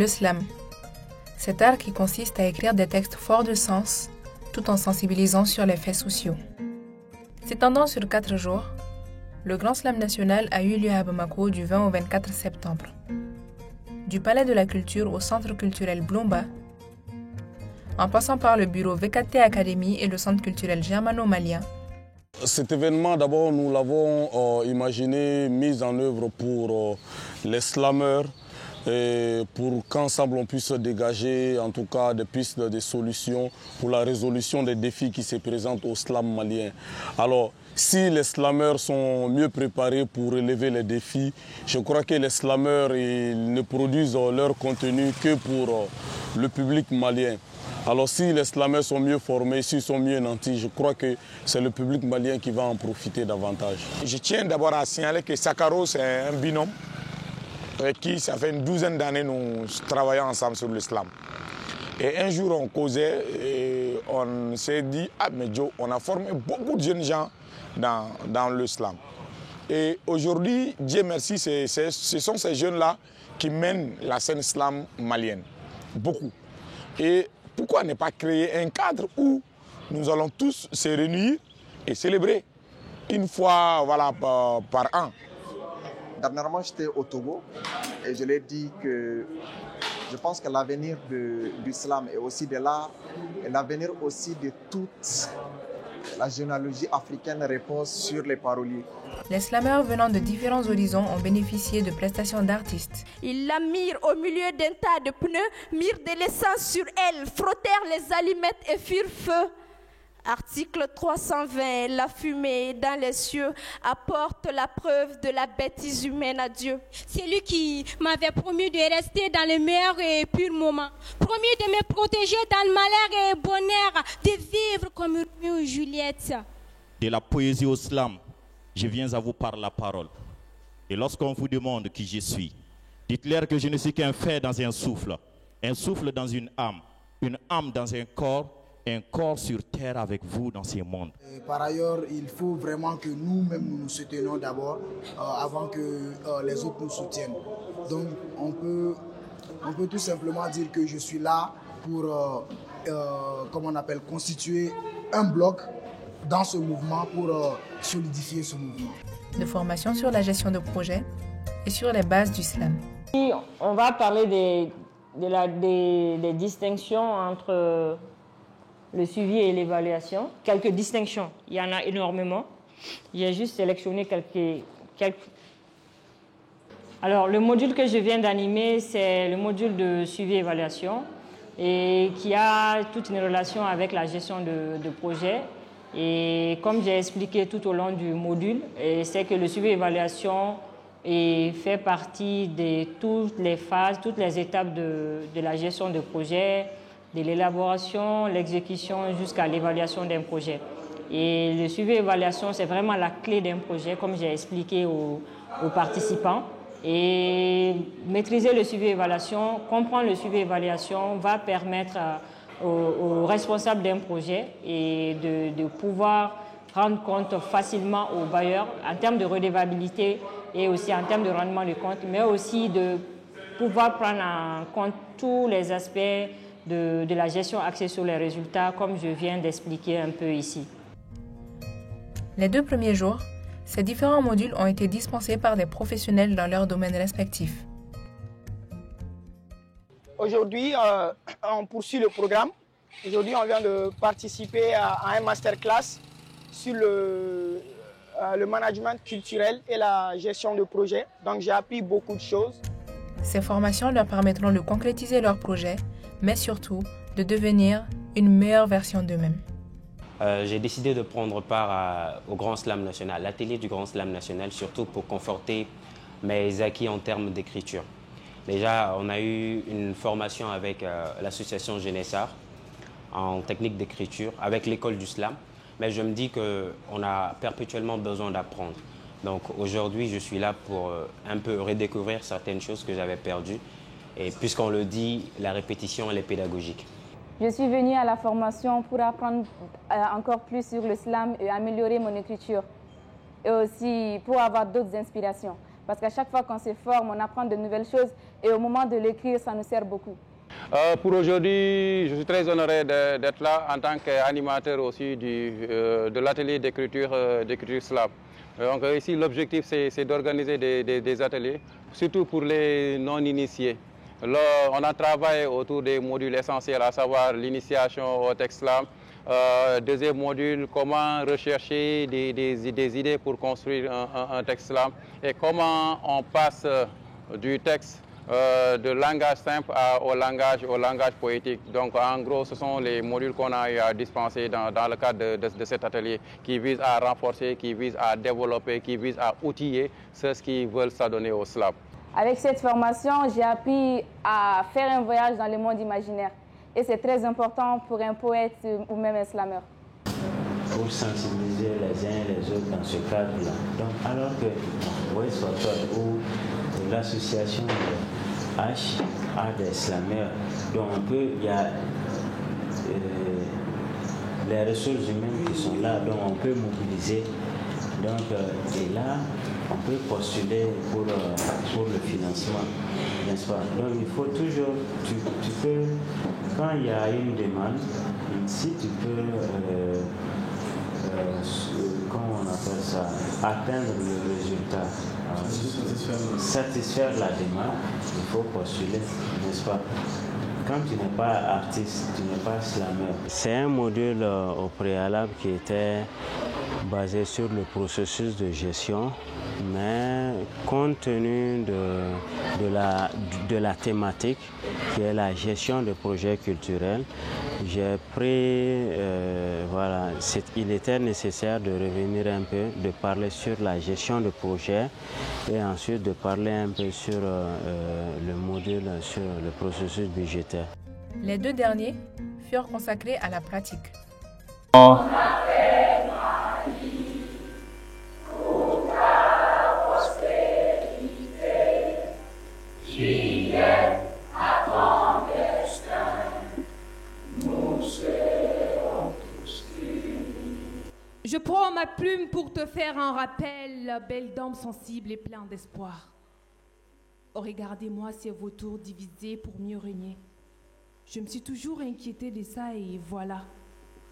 le slam. Cet art qui consiste à écrire des textes forts de sens, tout en sensibilisant sur les faits sociaux. S'étendant sur 4 jours, le Grand Slam national a eu lieu à Bamako du 20 au 24 septembre. Du Palais de la Culture au Centre culturel Blomba, en passant par le bureau VKT Academy et le Centre culturel germano-malien. Cet événement, d'abord, nous l'avons imaginé, mis en œuvre pour les slameurs, et pour qu'ensemble on puisse dégager en tout cas des pistes, des solutions pour la résolution des défis qui se présentent au slam malien. Alors, si les slameurs sont mieux préparés pour relever les défis, je crois que les slameurs ils ne produisent leur contenu que pour le public malien. Alors si les slameurs sont mieux formés, s'ils sont mieux nantis, je crois que c'est le public malien qui va en profiter davantage. Je tiens d'abord à signaler que Sakaro, c'est un binôme avec qui ça fait une douzaine d'années nous travaillons ensemble sur le slam. Et un jour on causait et on s'est dit, ah mais Joe, on a formé beaucoup de jeunes gens dans le slam. Et aujourd'hui, Dieu merci, ce sont ces jeunes-là qui mènent la scène slam malienne. Beaucoup. Et pourquoi ne pas créer un cadre où nous allons tous se réunir et célébrer une fois voilà, par an. Dernièrement, j'étais au Togo et je l'ai dit que je pense que l'avenir du slam et aussi de l'art et l'avenir aussi de toute la généalogie africaine repose sur les paroliers. Les slameurs venant de différents horizons ont bénéficié de prestations d'artistes. Ils la mirent au milieu d'un tas de pneus, mirent de l'essence sur elle, frottèrent les allumettes et firent feu. Article 320, la fumée dans les cieux apporte la preuve de la bêtise humaine à Dieu. C'est lui qui m'avait promis de rester dans les meilleurs et purs moments, promis de me protéger dans le malheur et le bonheur, de vivre comme Roméo et Juliette. De la poésie au slam, je viens à vous par la parole. Et lorsqu'on vous demande qui je suis, dites-leur que je ne suis qu'un fait dans un souffle dans une âme dans un corps sur terre avec vous dans ces mondes. Et par ailleurs, il faut vraiment que nous-mêmes nous soutenions d'abord avant que les autres nous soutiennent. Donc on peut tout simplement dire que je suis là pour constituer un bloc dans ce mouvement pour solidifier ce mouvement. De formation sur la gestion de projet et sur les bases du slam. On va parler des distinctions entre le suivi et l'évaluation. Quelques distinctions, il y en a énormément. J'ai juste sélectionné quelques. Alors, le module que je viens d'animer, c'est le module de suivi et évaluation et qui a toute une relation avec la gestion de projet. Et comme j'ai expliqué tout au long du module, c'est que le suivi et évaluation fait partie de toutes les phases, toutes les étapes de la gestion de projet, de l'élaboration, l'exécution jusqu'à l'évaluation d'un projet. Et le suivi et évaluation, c'est vraiment la clé d'un projet, comme j'ai expliqué aux participants. Et maîtriser le suivi et évaluation, comprendre le suivi et évaluation va permettre aux responsables d'un projet et de pouvoir rendre compte facilement aux bailleurs en termes de redevabilité et aussi en termes de rendement de compte, mais aussi de pouvoir prendre en compte tous les aspects de la gestion axée sur les résultats, comme je viens d'expliquer un peu ici. Les 2 premiers jours, ces différents modules ont été dispensés par des professionnels dans leurs domaines respectifs. Aujourd'hui, on poursuit le programme. Aujourd'hui, on vient de participer à un masterclass sur le management culturel et la gestion de projet. Donc, j'ai appris beaucoup de choses. Ces formations leur permettront de concrétiser leurs projets, mais surtout de devenir une meilleure version d'eux-mêmes. J'ai décidé de prendre part au Grand Slam National, l'atelier du Grand Slam National, surtout pour conforter mes acquis en termes d'écriture. Déjà, on a eu une formation avec l'association Genessar en technique d'écriture, avec l'école du slam. Mais je me dis qu'on a perpétuellement besoin d'apprendre. Donc aujourd'hui, je suis là pour un peu redécouvrir certaines choses que j'avais perdues. Et puisqu'on le dit, la répétition, elle est pédagogique. Je suis venue à la formation pour apprendre encore plus sur le slam et améliorer mon écriture. Et aussi pour avoir d'autres inspirations. Parce qu'à chaque fois qu'on se forme, on apprend de nouvelles choses et au moment de l'écrire, ça nous sert beaucoup. Pour aujourd'hui, je suis très honoré d'être là en tant qu'animateur aussi de l'atelier d'écriture slam. Donc ici, l'objectif, c'est d'organiser des ateliers, surtout pour les non-initiés. Là, on a travaillé autour des modules essentiels, à savoir l'initiation au texte slam. Deuxième module, comment rechercher des idées pour construire un texte slam et comment on passe du texte de langage simple au langage poétique. Donc en gros, ce sont les modules qu'on a eu à dispenser dans le cadre de cet atelier qui visent à renforcer, qui visent à développer, qui visent à outiller ceux qui veulent s'adonner au slam. Avec cette formation, j'ai appris à faire un voyage dans le monde imaginaire. Et c'est très important pour un poète ou même un slameur. Pour sensibiliser les uns et les autres dans ce cadre-là. Donc alors que West Watford ou l'association H a des slameurs, donc il y a les ressources humaines qui sont là, donc on peut mobiliser. Donc, et là, on peut postuler pour le financement, n'est-ce pas? Donc il faut toujours, tu peux, quand il y a une demande, si tu peux, comment on appelle ça, atteindre le résultat, satisfaire la demande, il faut postuler, n'est-ce pas? Quand tu n'es pas artiste, tu n'es pas slammer. C'est un module au préalable qui était basé sur le processus de gestion, mais compte tenu de la thématique qui est la gestion de projets culturels, j'ai pris, voilà, il était nécessaire de revenir un peu, de parler sur la gestion de projet et ensuite de parler un peu sur le module, sur le processus budgétaire. Les deux derniers furent consacrés à la pratique. Je prends ma plume pour te faire un rappel, belle dame sensible et plein d'espoir. Oh, regardez-moi ces vautours divisés pour mieux régner. Je me suis toujours inquiétée de ça et voilà,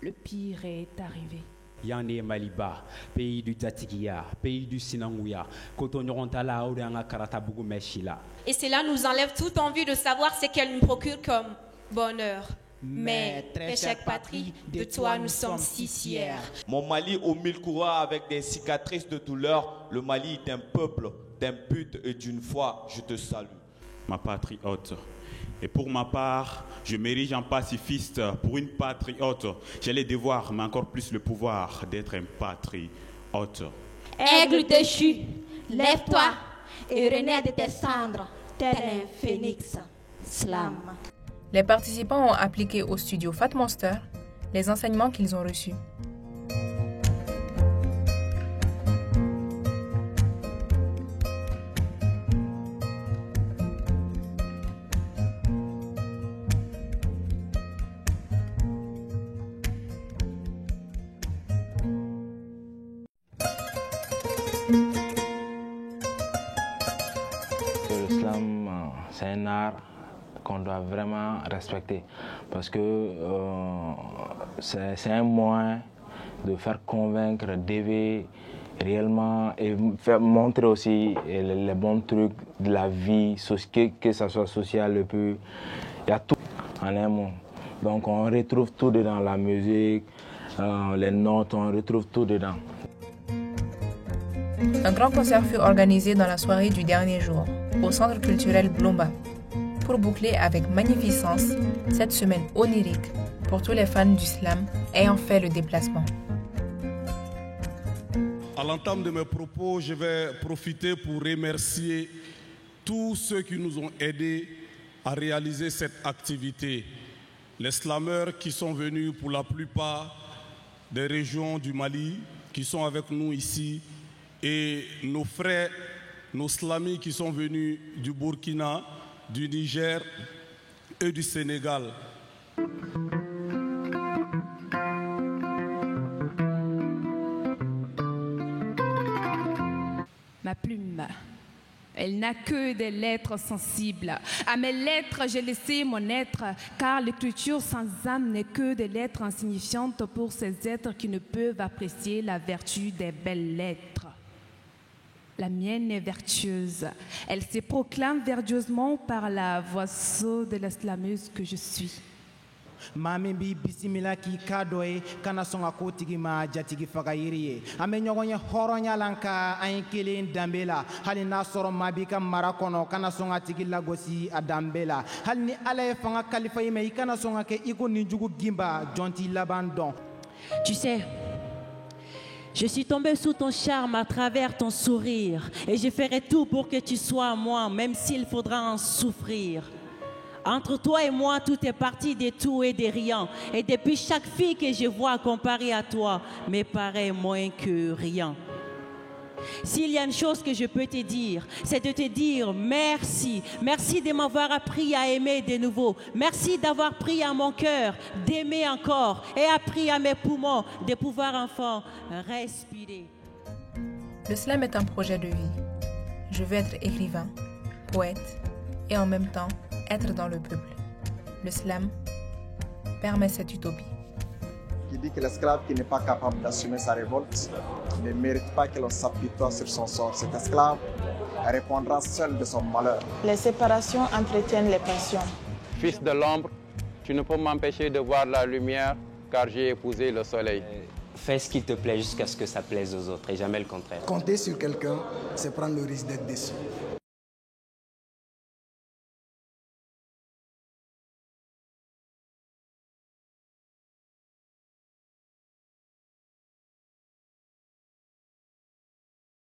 le pire est arrivé. Yane Maliba, pays du Tatigia, pays du Sinangouya, Kotonyorantala, Oudanga Karatabougou Meshila. Et cela nous enlève toute envie de savoir ce qu'elle nous procure comme bonheur. Mais, très chère patrie, de toi nous sommes si fiers. Mon Mali aux mille courants avec des cicatrices de douleur, le Mali d'un peuple, d'un but et d'une foi, je te salue. Ma patriote. Et pour ma part, je m'érige en pacifiste. Pour une patriote, j'ai les devoirs, mais encore plus le pouvoir d'être un patriote. Aigle déchu, lève-toi et renaît de tes cendres, tel un phénix. Slam. Les participants ont appliqué au studio Fat Monster les enseignements qu'ils ont reçus. Le slam, c'est un art qu'on doit vraiment respecter parce que c'est un moyen de faire convaincre, d'éveiller réellement et faire montrer aussi les bons trucs de la vie, que ce soit social, il y a tout en un mot. Donc on retrouve tout dedans, la musique, les notes, on retrouve tout dedans. Un grand concert fut organisé dans la soirée du dernier jour au centre culturel Blomba pour boucler avec magnificence cette semaine onirique pour tous les fans du slam ayant fait le déplacement. À l'entame de mes propos, je vais profiter pour remercier tous ceux qui nous ont aidés à réaliser cette activité. Les slameurs qui sont venus pour la plupart des régions du Mali, qui sont avec nous ici, et nos frères, nos slamis qui sont venus du Burkina, du Niger et du Sénégal. Ma plume Elle n'a que des lettres sensibles. À mes lettres, j'ai laissé mon être, car l'écriture sans âme n'est que des lettres insignifiantes pour ces êtres qui ne peuvent apprécier la vertu des belles lettres. La mienne est vertueuse. Elle se proclame vertueusement par la voix sourde de la slameuse que je suis. Mami bi bisimila ki kadoye kana songa kotigi ma jatigi fagayiri ame nyogonye horonya lanka an kelen dambela hali na soro mabika marakono kana songa tigi lagosi adambela hali ni ala fanga kalifa ime kana songa ke iko ninjugu gimba jonti labandon. Tu sais, je suis tombée sous ton charme à travers ton sourire et je ferai tout pour que tu sois à moi, même s'il faudra en souffrir. Entre toi et moi, tout est parti de tout et de rien. Et depuis chaque fille que je vois comparée à toi, me paraît moins que rien. S'il y a une chose que je peux te dire, c'est de te dire merci. Merci de m'avoir appris à aimer de nouveau. Merci d'avoir pris à mon cœur d'aimer encore et appris à mes poumons de pouvoir enfin respirer. Le slam est un projet de vie. Je veux être écrivain, poète et en même temps être dans le peuple. Le slam permet cette utopie. Qui dit que l'esclave qui n'est pas capable d'assumer sa révolte ne mérite pas que l'on s'apitoie sur son sort. Cet esclave répondra seul de son malheur. Les séparations entretiennent les passions. Fils de l'ombre, tu ne peux m'empêcher de voir la lumière car j'ai épousé le soleil. Fais ce qui te plaît jusqu'à ce que ça plaise aux autres et jamais le contraire. Compter sur quelqu'un, c'est prendre le risque d'être déçu.